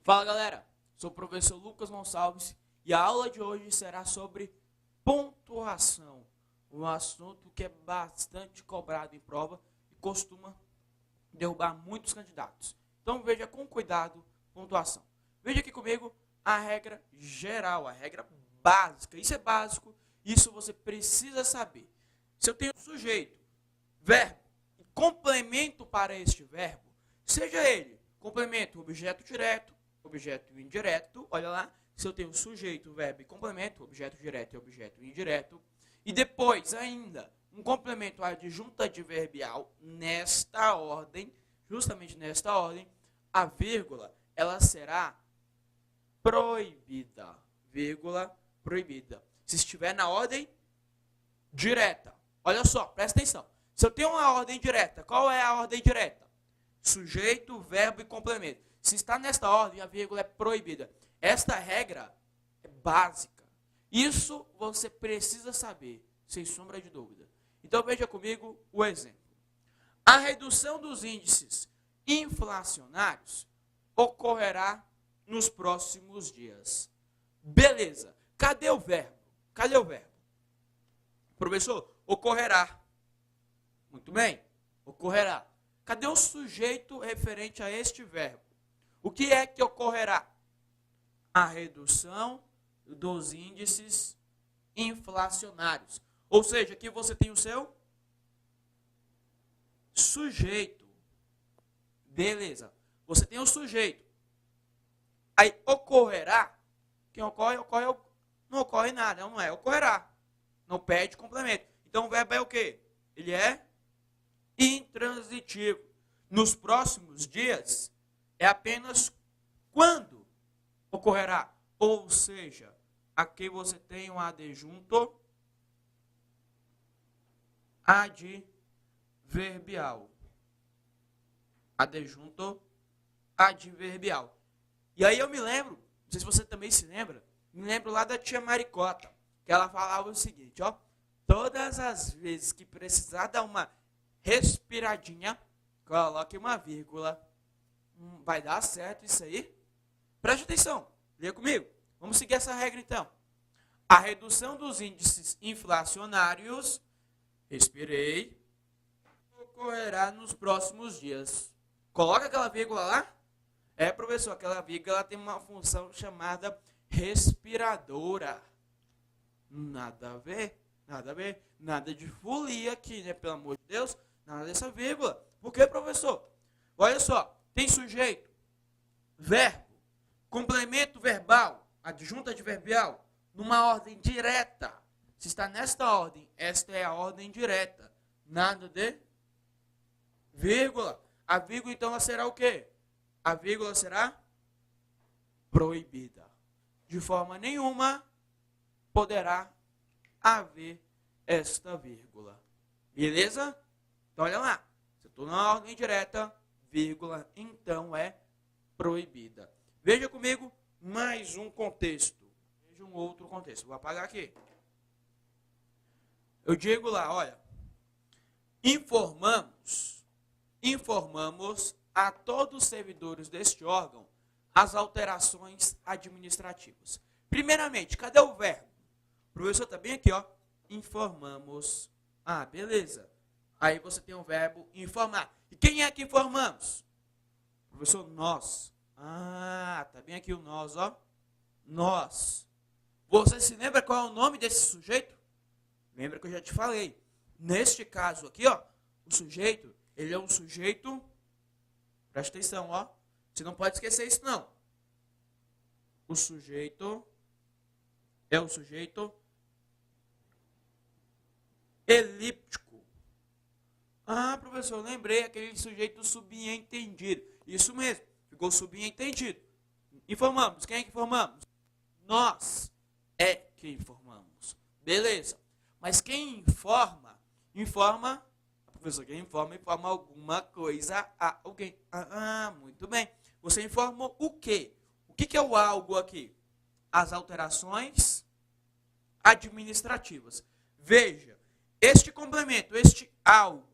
Fala galera, sou o professor Lucas Gonçalves e a aula de hoje será sobre pontuação, um assunto que é bastante cobrado em prova e costuma derrubar muitos candidatos. Então veja com cuidado pontuação. Veja aqui comigo a regra geral, a regra básica. Isso é básico, isso você precisa saber. Se eu tenho sujeito, verbo e complemento para este verbo, seja ele complemento objeto direto, objeto indireto, olha lá, se eu tenho sujeito, verbo e complemento, objeto direto e objeto indireto, e depois ainda um complemento adjunto adverbial nesta ordem, justamente nesta ordem, a vírgula, ela será proibida, vírgula, proibida. Se estiver na ordem direta, olha só, presta atenção. Se eu tenho uma ordem direta, qual é a ordem direta? Sujeito, verbo e complemento. Se está nesta ordem, a vírgula é proibida. Esta regra é básica. Isso você precisa saber, sem sombra de dúvida. Então veja comigo o exemplo. A redução dos índices inflacionários ocorrerá nos próximos dias. Beleza. Cadê o verbo? Cadê o verbo? Professor, ocorrerá. Muito bem, ocorrerá. Cadê o sujeito referente a este verbo? O que é que ocorrerá? A redução dos índices inflacionários. Ou seja, aqui você tem o seu sujeito. Beleza. Você tem o sujeito. Aí ocorrerá. Quem ocorre, não ocorre nada, não é? Ocorrerá. Não pede complemento. Então o verbo é o quê? Ele é intransitivo. Nos próximos dias, é apenas quando ocorrerá. Ou seja, aqui você tem um adjunto adverbial. Adjunto adverbial. E aí eu me lembro, não sei se você também se lembra, me lembro lá da tia Maricota, que ela falava o seguinte, ó, todas as vezes que precisar dar uma respiradinha, coloque uma vírgula. Vai dar certo isso aí? Preste atenção, leia comigo. Vamos seguir essa regra então. A redução dos índices inflacionários, respirei, ocorrerá nos próximos dias. Coloca aquela vírgula lá. É, professor, aquela vírgula tem uma função chamada respiradora. Nada a ver, nada a ver. Nada de folia aqui, né? Pelo amor de Deus, nada dessa vírgula. Por quê, professor? Olha só. Tem sujeito, verbo, complemento verbal, adjunto adverbial, numa ordem direta. Se está nesta ordem, esta é a ordem direta. Nada de vírgula. A vírgula, então, ela será o quê? A vírgula será proibida. De forma nenhuma poderá haver esta vírgula. Beleza? Então, olha lá. Se eu estou na ordem direta, vírgula, então é proibida. Veja comigo mais um contexto. Veja um outro contexto. Vou apagar aqui. Eu digo lá, olha, informamos a todos os servidores deste órgão as alterações administrativas. Primeiramente, cadê o verbo? O professor está bem aqui, ó. Informamos. Ah, beleza. Aí você tem o verbo informar. E quem é que informamos? Professor, nós. Ah, tá bem aqui o nós, ó. Nós. Você se lembra qual é o nome desse sujeito? Lembra que eu já te falei. Neste caso aqui, ó, o sujeito, ele é um sujeito, presta atenção, ó. Você não pode esquecer isso, não. O sujeito é o sujeito elíptico. Ah, professor, lembrei, aquele sujeito subentendido. Isso mesmo, ficou subentendido. Informamos. Quem é que informamos? Nós é que informamos. Beleza. Mas quem informa, professor, quem informa alguma coisa a alguém. Muito bem. Você informou o quê? O que é o algo aqui? As alterações administrativas. Veja, este complemento, este algo,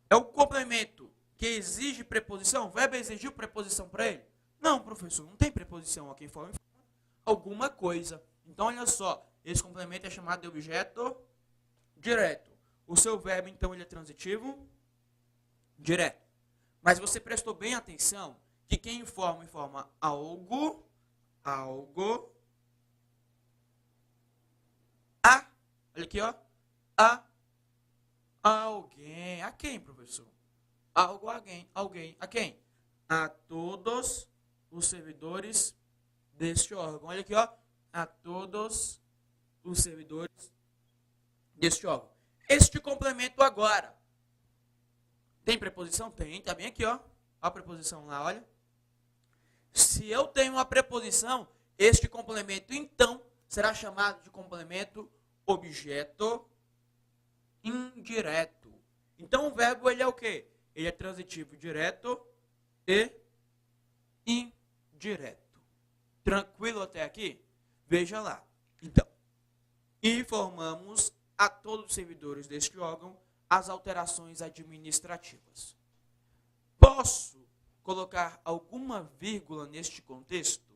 é o complemento que exige preposição? O verbo exigiu preposição para ele? Não, professor, não tem preposição aqui em forma alguma coisa. Então, olha só, esse complemento é chamado de objeto direto. O seu verbo, então, ele é transitivo direto. Mas você prestou bem atenção que quem informa algo, a, olha aqui, ó, a alguém. A quem, professor? Algo, alguém. A quem? A todos os servidores deste órgão. Olha aqui, ó, a todos os servidores deste órgão. Este complemento agora. Tem preposição? Tem, tá bem aqui, ó. A preposição lá, olha. Se eu tenho uma preposição, este complemento, então, será chamado de complemento objeto indireto. Então, o verbo, ele é o quê? Ele é transitivo direto e indireto. Tranquilo até aqui? Veja lá. Então, informamos a todos os servidores deste órgão as alterações administrativas. Posso colocar alguma vírgula neste contexto?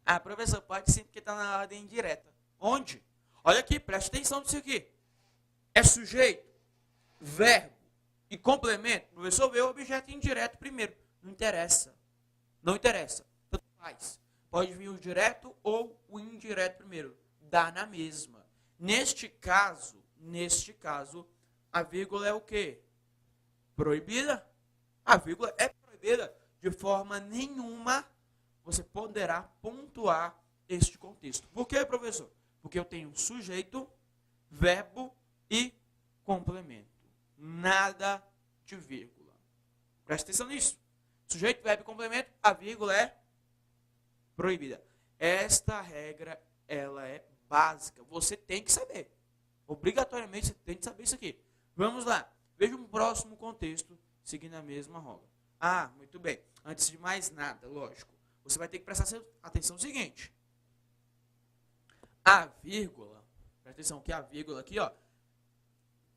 Ah, professor, pode sim, porque está na ordem indireta. Onde? Olha aqui, preste atenção nisso aqui. É sujeito, verbo e complemento. O professor vê o objeto indireto primeiro. Não interessa. Não interessa. Tanto faz. Pode vir o direto ou o indireto primeiro. Dá na mesma. Neste caso, a vírgula é o quê? Proibida? A vírgula é proibida. De forma nenhuma você poderá pontuar este contexto. Por quê, professor? Porque eu tenho sujeito, verbo e complemento. Nada de vírgula. Presta atenção nisso. Sujeito, verbo e complemento, a vírgula é proibida. Esta regra, ela é básica. Você tem que saber. Obrigatoriamente, você tem que saber isso aqui. Vamos lá. Veja um próximo contexto, seguindo a mesma roda. Ah, muito bem. Antes de mais nada, lógico, você vai ter que prestar atenção no seguinte. A vírgula, presta atenção que a vírgula aqui, ó.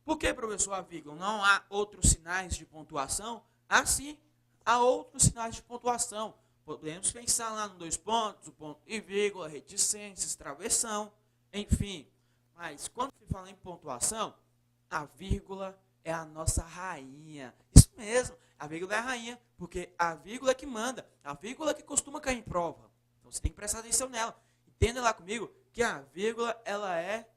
Por que, professor, a vírgula? Não há outros sinais de pontuação? Ah, sim, há outros sinais de pontuação. Podemos pensar lá no 2 pontos, o ponto e vírgula, reticências, travessão, enfim. Mas quando se fala em pontuação, a vírgula é a nossa rainha. Isso mesmo, a vírgula é a rainha, porque a vírgula é que manda, a vírgula é que costuma cair em prova. Então você tem que prestar atenção nela. Entenda lá comigo que a vírgula, ela é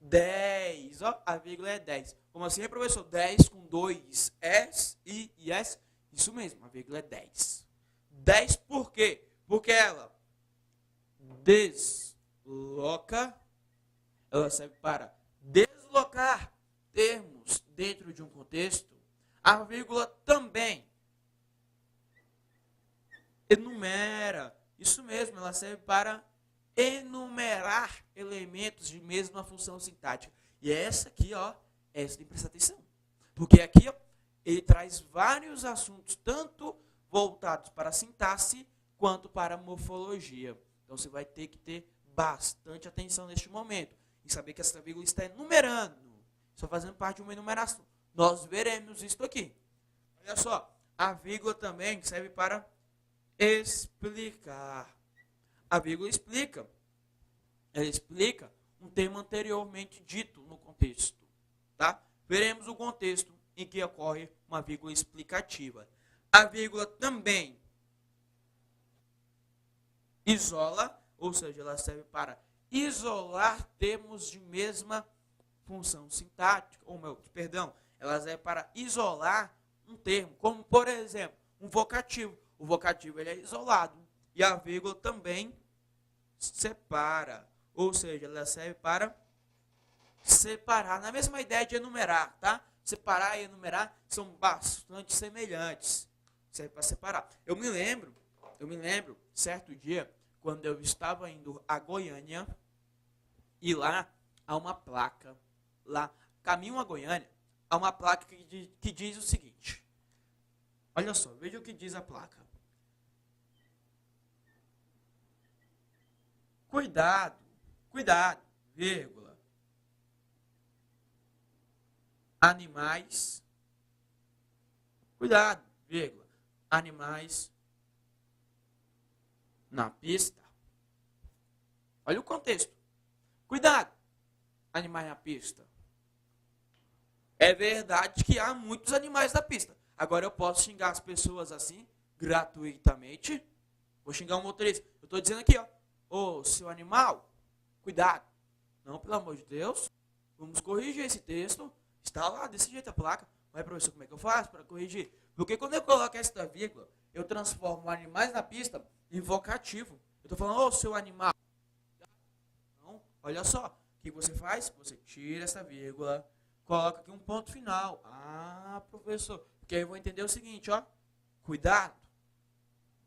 10. Ó, a vírgula é 10. Como assim, professor? 10 com 2 S, I e S? Isso mesmo, a vírgula é 10. 10 por quê? Porque ela desloca, ela serve para deslocar termos dentro de um contexto. A vírgula também enumera, isso mesmo, ela serve para enumerar elementos de mesma função sintática. E é essa aqui, ó, essa tem que prestar atenção. Porque aqui, ó, ele traz vários assuntos, tanto voltados para a sintaxe, quanto para a morfologia. Então, você vai ter que ter bastante atenção neste momento. E saber que essa vírgula está enumerando. Está fazendo parte de uma enumeração. Nós veremos isso aqui. Olha só, a vírgula também serve para explicar. A vírgula explica. Ela explica um termo anteriormente dito no contexto. Tá? Veremos o contexto em que ocorre uma vírgula explicativa. A vírgula também isola, ou seja, ela serve para isolar termos de mesma função sintática, ela serve para isolar um termo, como por exemplo, um vocativo. O vocativo ele é isolado e a vírgula também separa, ou seja, ela serve para separar, na mesma ideia de enumerar, tá? Separar e enumerar são bastante semelhantes. Serve para separar. Eu me lembro, certo dia, quando eu estava indo a Goiânia, e lá há uma placa, lá, caminho a Goiânia, há uma placa que diz o seguinte. Olha só, veja o que diz a placa. Cuidado, vírgula. Animais, cuidado, vírgula. Animais na pista. Olha o contexto. Cuidado, animais na pista. É verdade que há muitos animais na pista. Agora eu posso xingar as pessoas assim, gratuitamente. Vou xingar um motorista. Eu estou dizendo aqui, ó. Ô, seu animal, cuidado. Não, pelo amor de Deus. Vamos corrigir esse texto. Está lá, desse jeito a placa. Mas, professor, como é que eu faço para corrigir? Porque quando eu coloco esta vírgula, eu transformo animais na pista em vocativo. Eu estou falando, ô, seu animal. Então, olha só. O que você faz? Você tira essa vírgula, coloca aqui um ponto final. Ah, professor. Porque aí eu vou entender o seguinte, ó. Cuidado.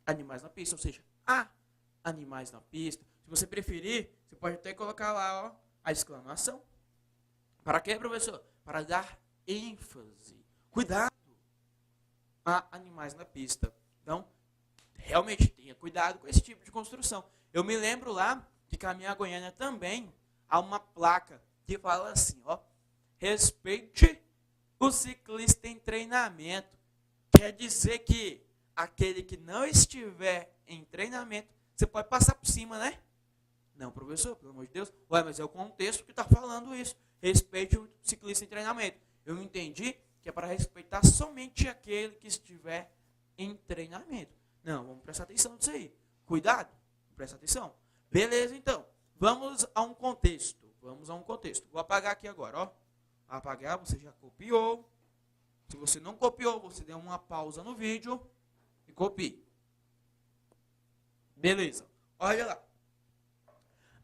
Animais na pista, ou seja, há animais na pista. Se você preferir, você pode até colocar lá, ó, a exclamação. Para quê, professor? Para dar ênfase. Cuidado. Há animais na pista. Então, realmente tenha cuidado com esse tipo de construção. Eu me lembro lá que caminhar a Goiânia também há uma placa que fala assim, ó. Respeite o ciclista em treinamento. Quer dizer que aquele que não estiver em treinamento, você pode passar por cima, né? Não, professor, pelo amor de Deus. Ué, mas é o contexto que está falando isso. Respeite o ciclista em treinamento. Eu entendi que é para respeitar somente aquele que estiver em treinamento. Não, vamos prestar atenção nisso aí. Cuidado, presta atenção. Beleza, então. Vamos a um contexto. Vamos a um contexto. Vou apagar aqui agora, ó. Apagar, você já copiou. Se você não copiou, você deu uma pausa no vídeo e copie. Beleza. Olha lá.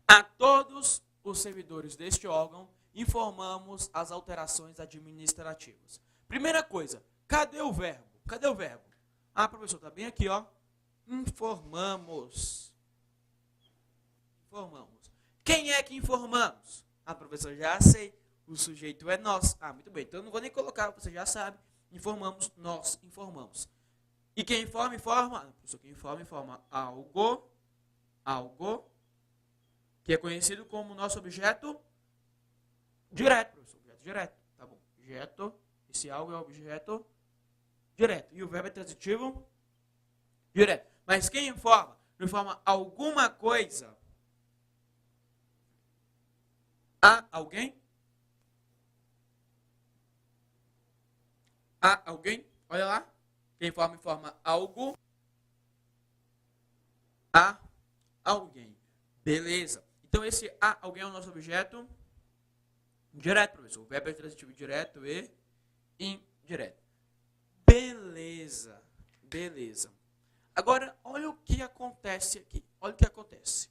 A todos os servidores deste órgão, informamos as alterações administrativas. Primeira coisa, cadê o verbo? Cadê o verbo? Ah, professor, está bem aqui, ó. Informamos. Informamos. Quem é que informamos? Ah, professor, já sei. O sujeito é nós. Ah, muito bem. Então, eu não vou nem colocar, você já sabe. Informamos, nós informamos. E quem informa, informa. Ah, professor, quem informa, informa algo. Algo. Que é conhecido como nosso objeto direto, professor. Objeto direto. Tá bom. Objeto. Esse algo é objeto direto. E o verbo é transitivo direto. Mas quem informa? Não informa alguma coisa a alguém? A alguém? Olha lá. Quem informa, informa algo a alguém. Beleza. Então, esse a alguém é o nosso objeto direto, professor. O verbo é transitivo direto e indireto. Beleza. Beleza. Agora, olha o que acontece aqui. Olha o que acontece.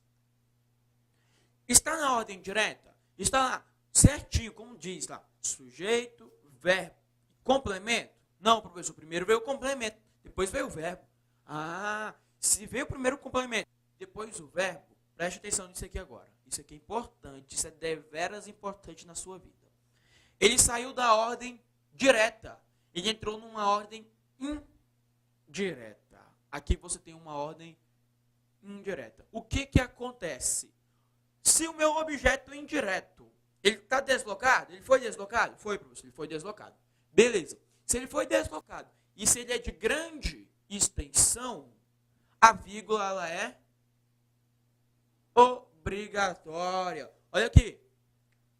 Está na ordem direta? Está lá certinho, como diz lá. Sujeito, verbo, complemento? Não, professor. Primeiro veio o complemento, depois veio o verbo. Ah, se veio primeiro o complemento, depois o verbo, preste atenção nisso aqui agora. Isso aqui é importante, isso é deveras importante na sua vida. Ele saiu da ordem direta. Ele entrou numa ordem indireta. Aqui você tem uma ordem indireta. O que acontece? Se o meu objeto indireto, ele está deslocado? Ele foi deslocado? Foi, professor, ele foi deslocado. Beleza. Se ele foi deslocado e se ele é de grande extensão, a vírgula ela é obrigatória. Olha aqui.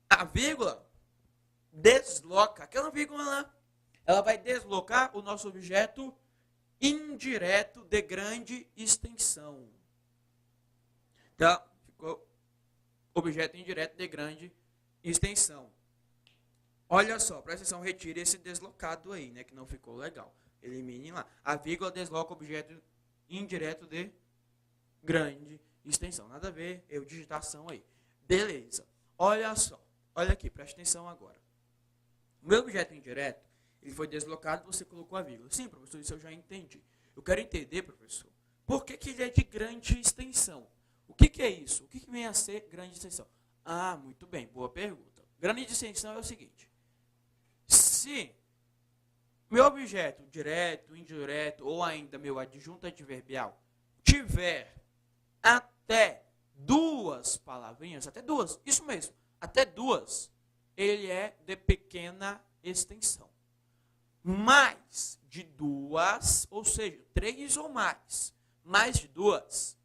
A vírgula desloca. Aquela vírgula lá, ela vai deslocar o nosso objeto indireto de grande extensão. Então, ficou objeto indireto de grande extensão. Olha só, presta atenção, retire esse deslocado aí, né, que não ficou legal. Elimine lá. A vírgula desloca o objeto indireto de grande extensão. Nada a ver, eu digitação aí. Beleza. Olha só. Olha aqui, presta atenção agora. O meu objeto indireto, ele foi deslocado, você colocou a vírgula. Sim, professor, isso eu já entendi. Eu quero entender, professor, por que ele é de grande extensão? O que é isso? O que vem a ser grande extensão? Ah, muito bem, boa pergunta. Grande extensão é o seguinte. Se meu objeto direto, indireto ou ainda meu adjunto adverbial tiver até duas palavrinhas, até duas, isso mesmo, até duas, ele é de pequena extensão. Mais de duas, ou seja, três ou mais de duas,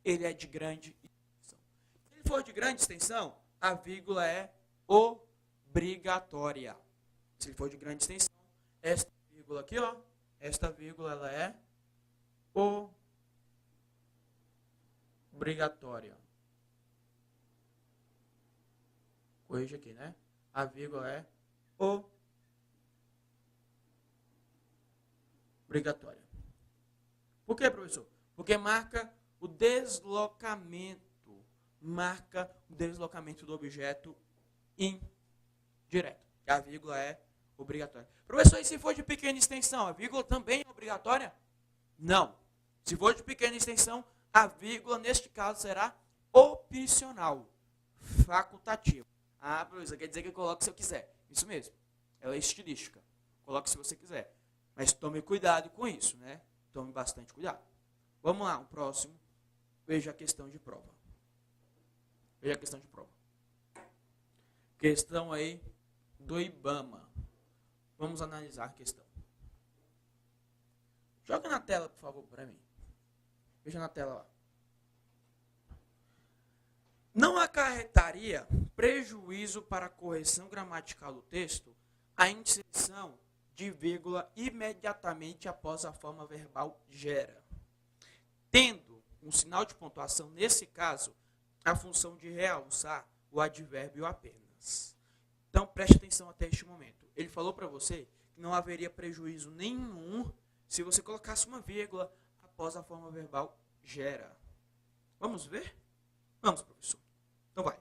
ele é de grande extensão. Se ele for de grande extensão, a vírgula é obrigatória. Se ele for de grande extensão, esta vírgula aqui, ó, esta vírgula ela é obrigatória. Corrija aqui, né? A vírgula é obrigatória. Por quê, professor? Porque marca o deslocamento. Marca o deslocamento do objeto indireto. A vírgula é obrigatória. Professor, e se for de pequena extensão, a vírgula também é obrigatória? Não. Se for de pequena extensão, a vírgula, neste caso, será opcional, facultativa. Ah, professor, quer dizer que eu coloco se eu quiser. Isso mesmo. Ela é estilística. Coloque se você quiser. Mas tome cuidado com isso, né? Tome bastante cuidado. Vamos lá, o próximo. Veja a questão de prova. Veja a questão de prova. Questão aí do IBAMA. Vamos analisar a questão. Joga na tela, por favor, para mim. Veja na tela lá. Não acarretaria prejuízo para a correção gramatical do texto a inserção de vírgula imediatamente após a forma verbal gera, tendo um sinal de pontuação, nesse caso, a função de realçar o advérbio apenas. Então, preste atenção até este momento. Ele falou para você que não haveria prejuízo nenhum se você colocasse uma vírgula após a forma verbal gera. Vamos ver? Vamos, professor. Então vai.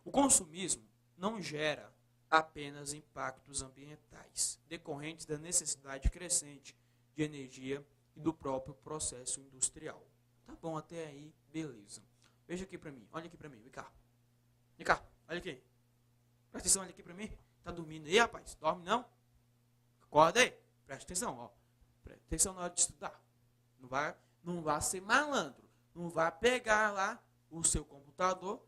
O consumismo não gera apenas impactos ambientais, decorrentes da necessidade crescente de energia e do próprio processo industrial. Tá bom, até aí, beleza. Veja aqui pra mim, olha aqui pra mim, vem cá. Vem cá, olha aqui. Presta atenção, olha aqui pra mim. Tá dormindo aí, rapaz? Dorme não? Acorda aí, presta atenção, ó. Presta atenção na hora de estudar. Não vai ser malandro. Não vai pegar lá o seu computador,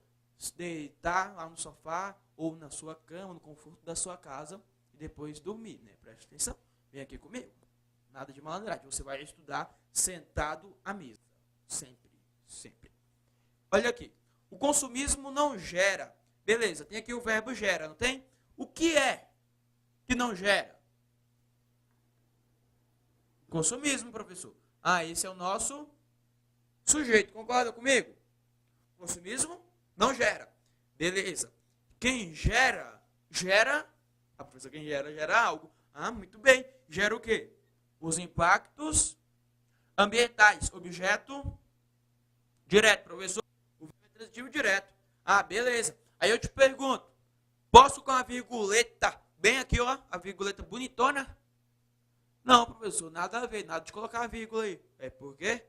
deitar lá no sofá ou na sua cama, no conforto da sua casa e depois dormir, né? Presta atenção. Vem aqui comigo. Nada de malandragem. Você vai estudar sentado à mesa. Sempre, sempre. Olha aqui. O consumismo não gera. Beleza, tem aqui o verbo gera, não tem? O que é que não gera? Consumismo, professor. Ah, esse é o nosso sujeito. Concorda comigo? Consumismo não gera. Beleza. Quem gera, a professora, quem gera algo. Ah, muito bem. Gera o quê? Os impactos ambientais. Objeto direto, professor. O verbo é transitivo direto. Ah, beleza. Aí eu te pergunto, posso com a virguleta, bem aqui, ó, a virguleta bonitona? Não, professor, nada a ver, nada de colocar a vírgula aí. É por quê?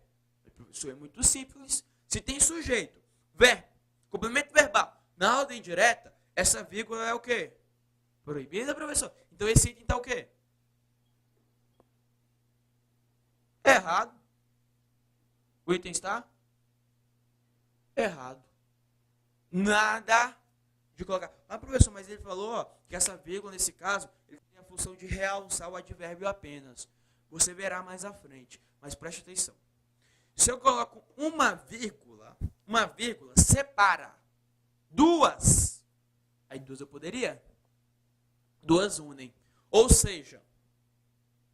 Professor, é muito simples. Se tem sujeito, verbo, complemento verbal, na ordem direta, essa vírgula é o quê? Proibida, professor. Então esse item está o quê? Errado. O item está errado. Nada de colocar. Ah, professor, mas ele falou ó, que essa vírgula, nesse caso, ele tem a função de realçar o advérbio apenas. Você verá mais à frente. Mas preste atenção. Se eu coloco uma vírgula separa duas. Aí duas eu poderia? Duas unem. Ou seja,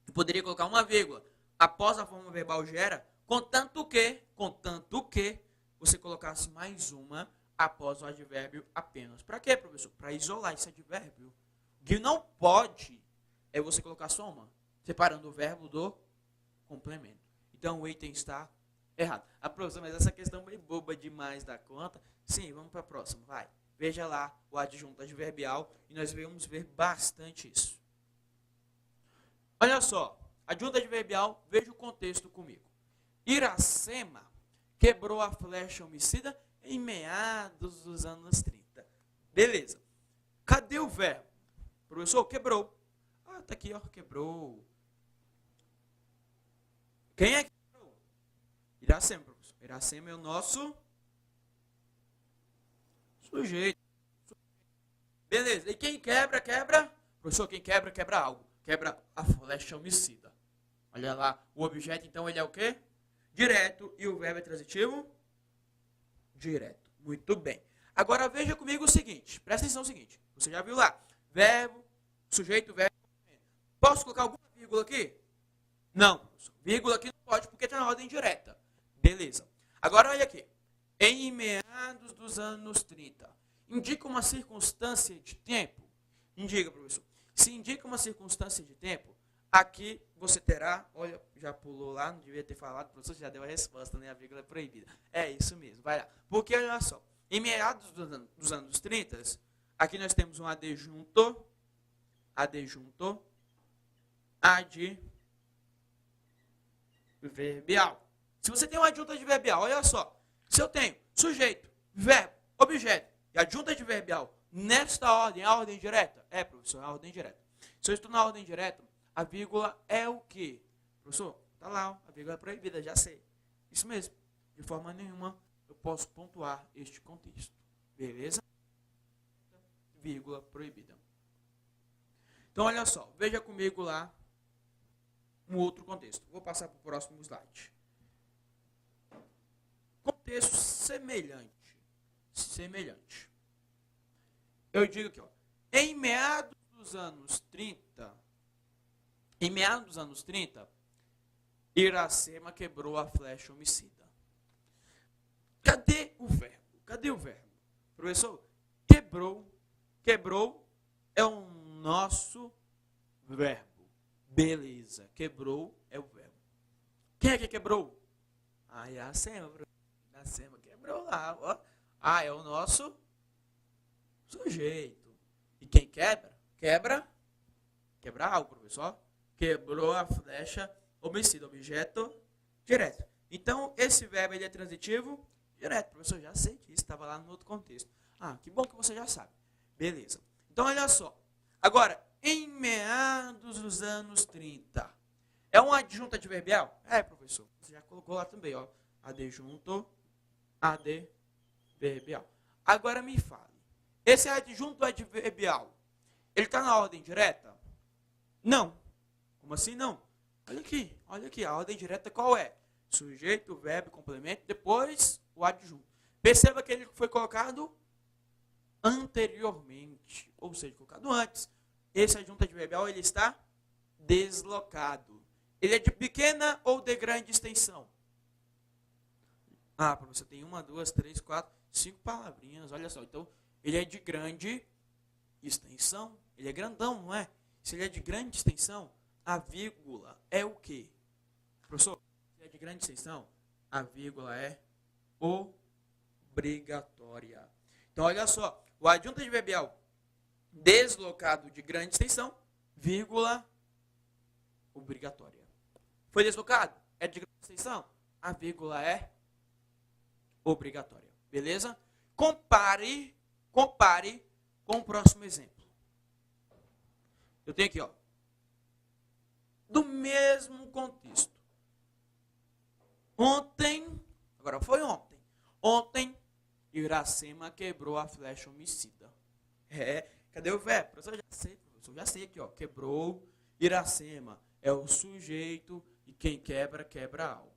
eu poderia colocar uma vírgula após a forma verbal gera, contanto que você colocasse mais uma após o advérbio apenas. Para quê, professor? Para isolar esse advérbio. O que não pode é você colocar só uma, separando o verbo do complemento. Então o item está errado. Ah, professor, mas essa questão é boba demais da conta. Sim, vamos para a próxima, vai. Veja lá o adjunto adverbial e nós vamos ver bastante isso. Olha só, adjunto adverbial, veja o contexto comigo. Iracema quebrou a flecha homicida em meados dos anos 30. Beleza. Cadê o verbo? Professor, quebrou. Ah, tá aqui, ó, quebrou. Quem é que quebrou? Iracema, professor. Iracema é o nosso sujeito. Beleza. E quem quebra, quebra? Professor, quem quebra, quebra algo. Quebra a flecha homicida. Olha lá, o objeto, então, ele é o quê? Direto. E o verbo é transitivo? direto. Muito bem. Agora veja comigo o seguinte, presta atenção no seguinte. Você já viu lá, verbo, sujeito, verbo. Posso colocar alguma vírgula aqui? Não, vírgula aqui não pode porque está na ordem direta. Beleza. Agora olha aqui. Em meados dos anos 30. Indica uma circunstância de tempo? Indica, professor. Se indica uma circunstância de tempo, aqui você terá, olha, já pulou lá, não devia ter falado, o professor já deu a resposta, né? A vírgula é proibida. É isso mesmo, vai lá. Porque, olha só, em meados dos anos 30, aqui nós temos um adjunto, adverbial. Se você tem um adjunto adverbial, olha só, se eu tenho sujeito, verbo, objeto e adjunto adverbial nesta ordem, a ordem direta? É, professor, é a ordem direta. Se eu estou na ordem direta, a vírgula é o quê? Professor, tá lá, a vírgula é proibida, já sei. Isso mesmo. De forma nenhuma eu posso pontuar este contexto. Beleza? Vírgula proibida. Então, olha só, veja comigo lá um outro contexto. Vou passar para o próximo slide. Contexto semelhante. Eu digo aqui, ó, em meados dos anos 30, Iracema quebrou a flecha homicida. Cadê o verbo? Professor, quebrou é o nosso verbo. Beleza, quebrou é o verbo. Quem é que quebrou? Iracema, Iracema quebrou lá, ó. É o nosso sujeito. E quem quebra? Quebra algo, professor. Quebrou a flecha homicida, objeto direto. Então, esse verbo ele é transitivo direto. Professor, já sei disso, estava lá no outro contexto. Que bom que você já sabe. Beleza. Então, olha só. Agora, em meados dos anos 30. É um adjunto adverbial? É, professor. Você já colocou lá também, ó. Adjunto adverbial. Agora me fale. Esse adjunto adverbial, ele está na ordem direta? Não. Como assim não? Olha aqui. A ordem direta qual é? Sujeito, verbo, complemento, depois o adjunto. Perceba que ele foi colocado anteriormente, ou seja, colocado antes. Esse adjunto adverbial ele está deslocado. Ele é de pequena ou de grande extensão? Professor, tem 1, 2, 3, 4, 5 palavrinhas, olha só. Então, ele é de grande extensão. Ele é grandão, não é? Se ele é de grande extensão, a vírgula é o quê? Professor, se ele é de grande extensão, a vírgula é obrigatória. Então, olha só. O adjunto adverbial deslocado de grande extensão, vírgula obrigatória. Foi deslocado? É de grande extensão? A vírgula é obrigatória. Beleza? Compare com o próximo exemplo. Eu tenho aqui, ó, do mesmo contexto. Agora foi ontem. Ontem, Iracema quebrou a flecha homicida. Cadê o verbo? Professor, já sei aqui, ó. Quebrou, Iracema é o sujeito e quem quebra, quebra algo.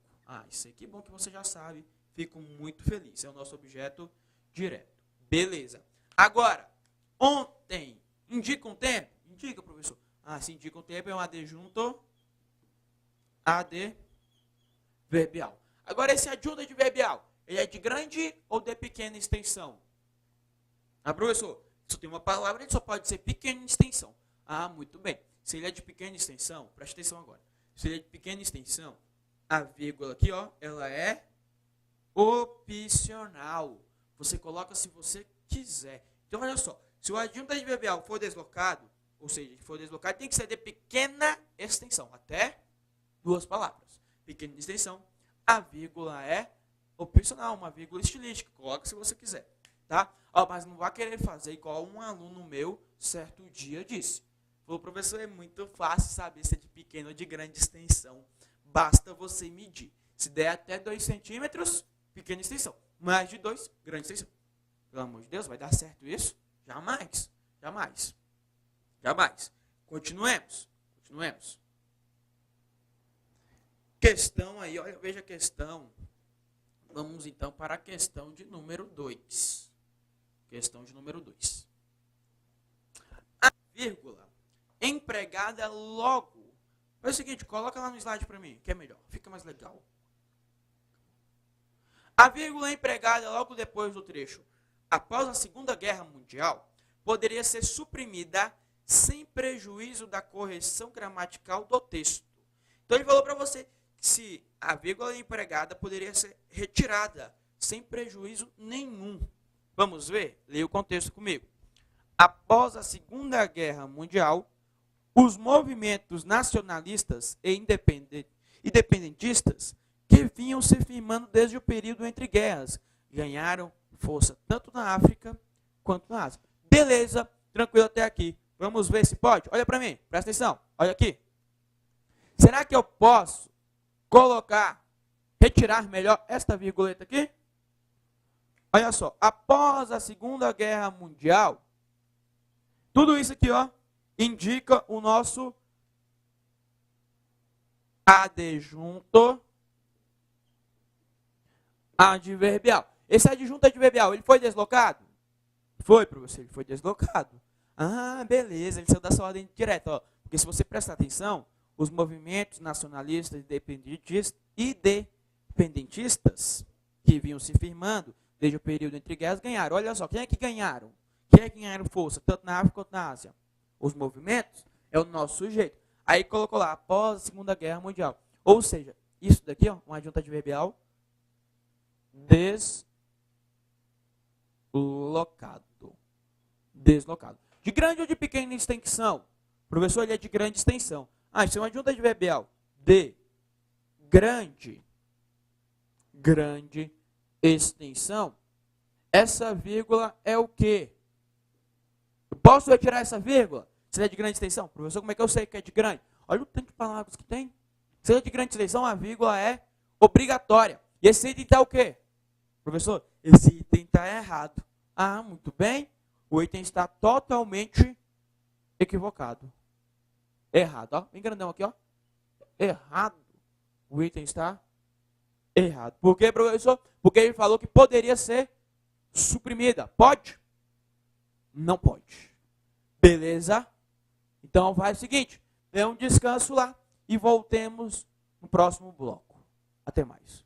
Isso aqui é bom que você já sabe. Fico muito feliz. É o nosso objeto direto. Beleza. Agora, ontem, indica um tempo? Indica, professor. Se indica um tempo, é um adjunto adverbial. Agora, esse adjunto adverbial, ele é de grande ou de pequena extensão? Professor, só tem uma palavra, ele só pode ser pequena extensão. Muito bem. Se ele é de pequena extensão, preste atenção agora. Se ele é de pequena extensão, a vírgula aqui, ó, ela é opcional. Você coloca se você quiser. Então, olha só. Se o adjunto adverbial for deslocado, ou seja, for deslocado, tem que ser de pequena extensão. Até 2 palavras. Pequena extensão. A vírgula é opcional, uma vírgula estilística. Coloca se você quiser. Tá? Mas não vai querer fazer igual um aluno meu certo dia disse. Falou, professor, é muito fácil saber se é de pequena ou de grande extensão. Basta você medir. Se der até 2 centímetros, pequena extensão. Mais de 2, grande extensão. Pelo amor de Deus, vai dar certo isso? Jamais. Continuemos. Questão aí, olha, veja a questão Vamos então para a questão de número 2. Questão de número 2. A vírgula empregada logo. É o seguinte, coloca lá no slide para mim, que é melhor, fica mais legal. A vírgula empregada logo depois do trecho após a Segunda Guerra Mundial poderia ser suprimida sem prejuízo da correção gramatical do texto. Então ele falou para você que se a vírgula empregada poderia ser retirada sem prejuízo nenhum. Vamos ver? Leia o contexto comigo. Após a Segunda Guerra Mundial, os movimentos nacionalistas e independentistas que vinham se firmando desde o período entre guerras ganharam força tanto na África quanto na Ásia. Beleza, tranquilo até aqui. Vamos ver se pode? Olha para mim, presta atenção. Olha aqui. Será que eu posso retirar melhor esta virguleta aqui? Olha só, após a Segunda Guerra Mundial, tudo isso aqui, ó, indica o nosso adjunto adverbial. Esse adjunto adverbial, ele foi deslocado? Foi, professor, ele foi deslocado. Ah, beleza, ele saiu da sua ordem direta, ó. Porque se você prestar atenção, os movimentos nacionalistas e independentistas que vinham se firmando desde o período entre guerras ganharam. Olha só, quem é que ganharam? Quem é que ganharam força, tanto na África quanto na Ásia? Os movimentos é o nosso sujeito. Aí colocou lá, após a Segunda Guerra Mundial. Ou seja, isso daqui, ó, um adjunto adverbial deslocado. De grande ou de pequena extensão? Professor, ele é de grande extensão. Ah, isso é um adjunto adverbial de grande extensão. Essa vírgula é o quê? Eu posso retirar essa vírgula? Se é de grande extensão? Professor, como é que eu sei que é de grande? Olha o tanto de palavras que tem. Se é de grande extensão, a vírgula é obrigatória. E esse item está o quê? Professor, esse item está errado. Ah, muito bem. O item está totalmente equivocado. Errado, ó. Bem grandão aqui, ó. Errado. O item está errado. Por quê, professor? Porque ele falou que poderia ser suprimida. Pode? Não pode. Beleza? Então, faz o seguinte. Dê um descanso lá e voltemos no próximo bloco. Até mais.